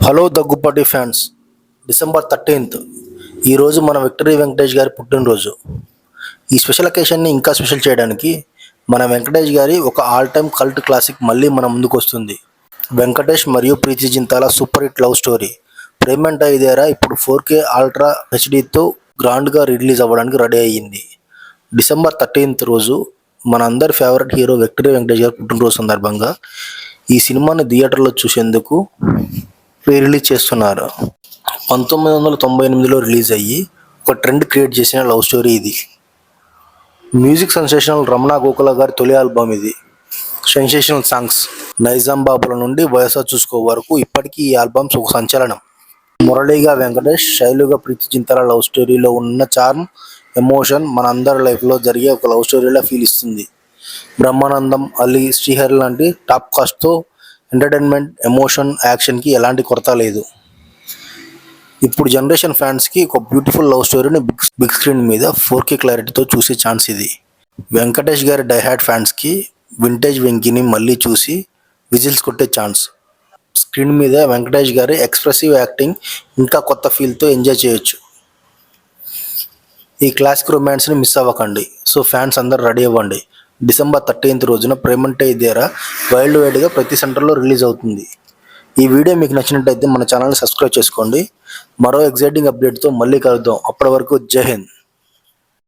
Hello Daggubati fans. December 13th ఈరోజు మన victory Venkatesh గారి పుట్టినరోజు. ఈ స్పెషల్ అకేషన్ని ఇంకా స్పెషల్ చేయడానికి మన వెంకటేష్ గారి ఒక ఆల్ టైమ్ కల్ట్ క్లాసిక్ మళ్ళీ మన ముందుకు వస్తుంది. వెంకటేష్ మరియు ప్రీతి జింతాల సూపర్ హిట్ లవ్ స్టోరీ ప్రేమంట ఇదేరా ఇప్పుడు 4K అల్ట్రా హెచ్డీతో గ్రాండ్గా రిలీజ్ అవ్వడానికి రెడీ అయ్యింది. డిసెంబర్ 13th రోజు మన అందరి ఫేవరెట్ హీరో విక్టరీ వెంకటేష్ గారి పుట్టినరోజు సందర్భంగా ఈ సినిమాని థియేటర్లో చూసేందుకు రిలీజ్ చేస్తున్నారు. 1998లో రిలీజ్ అయ్యి ఒక ట్రెండ్ క్రియేట్ చేసిన లవ్ స్టోరీ ఇది. మ్యూజిక్ సెన్సేషనల్ రమణ గోఖల గారి తొలి ఆల్బమ్ ఇది. సెన్సేషనల్ సాంగ్స్ నైజాం బాబుల నుండి వయసా చూసుకో వరకు ఇప్పటికీ ఈ ఆల్బమ్స్ ఒక సంచలనం. మురళీగా వెంకటేష్, శైలుగా ప్రీతి జింతాల లవ్ స్టోరీలో ఉన్న చార్మ్, ఎమోషన్ మన అందరి లైఫ్లో జరిగే ఒక లవ్ స్టోరీలా ఫీల్ ఇస్తుంది. బ్రహ్మానందం, అలీ, శ్రీహరి లాంటి టాప్ కాస్ట్తో ఎంటర్టైన్మెంట్, ఎమోషన్, యాక్షన్కి ఎలాంటి కొరత లేదు. ఇప్పుడు జనరేషన్ ఫ్యాన్స్కి ఒక బ్యూటిఫుల్ లవ్ స్టోరీని బిగ్ స్క్రీన్ మీద 4K క్లారిటీతో చూసే ఛాన్స్ ఇది. వెంకటేష్ గారి డైహార్డ్ ఫ్యాన్స్కి వింటేజ్ వెంకీని మళ్ళీ చూసి విజిల్స్ కొట్టే ఛాన్స్. స్క్రీన్ మీద వెంకటేష్ గారి ఎక్స్ప్రెసివ్ యాక్టింగ్ ఇంకా కొత్త ఫీల్తో ఎంజాయ్ చేయొచ్చు. ఈ క్లాసిక్ రొమాన్స్ని మిస్ అవ్వకండి. సో ఫ్యాన్స్ అందరూ రెడీ అవ్వండి. డిసెంబర్ 13th రోజున ప్రేమంటే ఇదేరా వరల్డ్ వైడ్గా ప్రతి సెంటర్లో రిలీజ్ అవుతుంది. ఈ వీడియో మీకు నచ్చినట్టయితే మన ఛానల్ని సబ్స్క్రైబ్ చేసుకోండి. మరో ఎగ్జైటింగ్ అప్డేట్తో మళ్ళీ కలుద్దాం. అప్పటి వరకు జై హింద్.